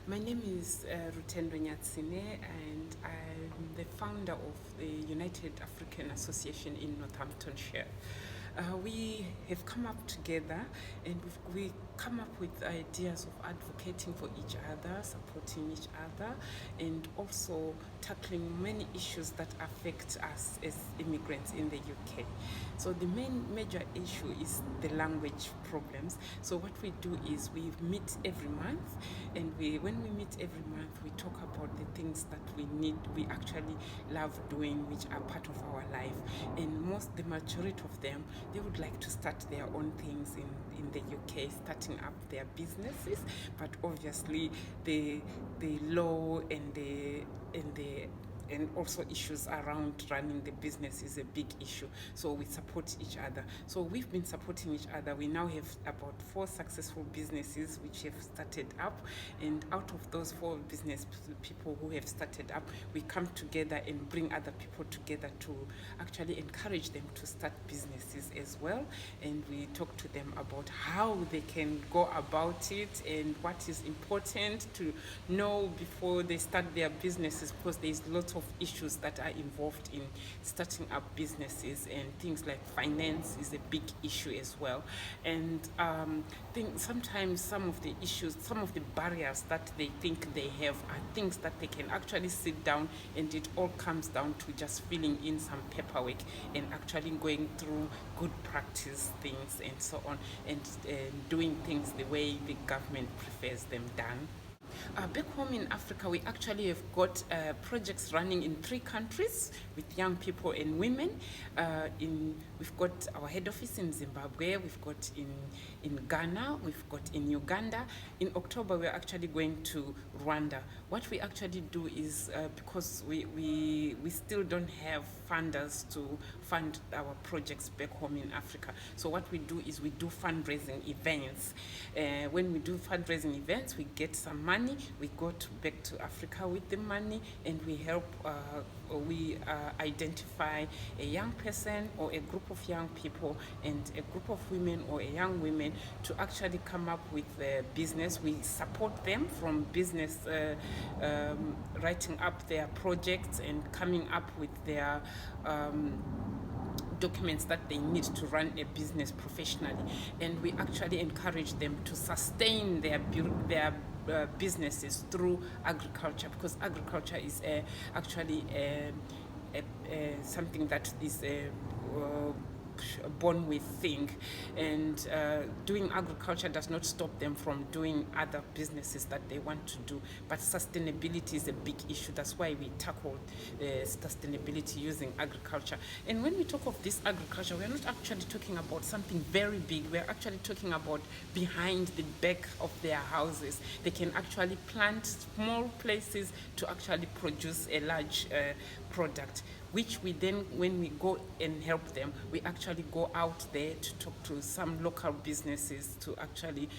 My name is Rutendo Nyatsine, and I'm the founder of the United African Association in Northamptonshire. We have come up together, and we come up with ideas of advocating for each other, supporting each other, and also tackling many issues that affect us as immigrants in the UK. So the major issue is the language problems. So what we do is we meet every month, and when we meet every month, we talk about the things that we actually love doing, which are part of our life. And the majority of them, they would like to start their own things in the UK, starting up their businesses. But obviously, the law and also issues around running the business is a big issue. So we support each other. So we've been supporting each other. We now have about 4 successful businesses which have started up, and out of those 4 business people who have started up, we come together and bring other people together to actually encourage them to start businesses as well. And we talk to them about how they can go about it and what is important to know before they start their businesses, because there's lots of issues that are involved in starting up businesses, and things like finance is a big issue as well. And sometimes some of the barriers that they think they have are things that they can actually sit down, and it all comes down to just filling in some paperwork and actually going through good practice things and so on, and doing things the way the government prefers them done. Back home in Africa, we actually have got projects running in 3 countries with young people and women. We've got our head office in Zimbabwe, we've got in Ghana, we've got in Uganda. In October, we're actually going to Rwanda. What we actually do is, because we still don't have funders to fund our projects back home in Africa, so what we do is we do fundraising events. When we do fundraising events, we get some money, we go back to Africa with the money, and we help, identify a young person or a group of young people and a group of women or a young women to actually come up with a business. We support them from business, writing up their projects and coming up with their documents that they need to run a business professionally, and we actually encourage them to sustain their businesses through agriculture, because agriculture is actually something that is born with thing, and doing agriculture does not stop them from doing other businesses that they want to do, but sustainability is a big issue. That's why we tackle sustainability using agriculture. And when we talk of this agriculture, we're not actually talking about something very big. We're actually talking about behind the back of their houses. They can actually plant small places to actually produce a large product, which we then, when we go and help them, we actually go out there to talk to some local businesses to actually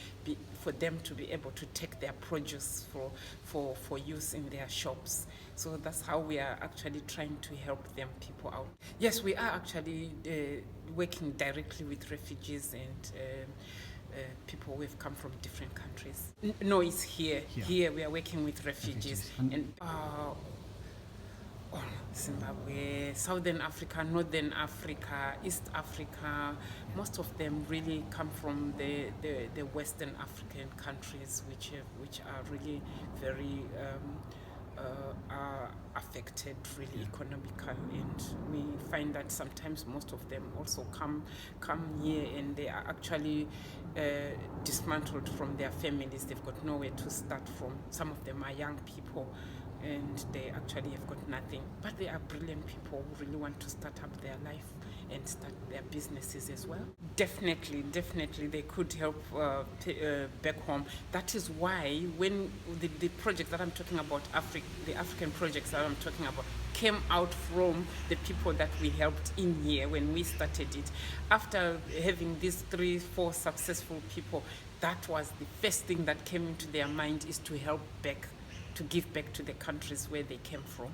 for them to be able to take their produce for use in their shops. So that's how we are actually trying to help them people out. Yes, we are actually working directly with refugees and people who have come from different countries. No, it's here. Here we are working with refugees. And Zimbabwe, Southern Africa, Northern Africa, East Africa, most of them really come from the Western African countries, which are really very are affected really economically, and we find that sometimes most of them also come here, and they are actually dismantled from their families. They've got nowhere to start from. Some of them are young people, and they actually have got nothing, but they are brilliant people who really want to start up their life and start their businesses as well. Definitely they could help back home. That is why when the project that I'm talking about, the African projects that I'm talking about, came out from the people that we helped in here when we started it. After having these 3-4 successful people, that was the first thing that came into their mind, is to help back, to give back to the countries where they came from.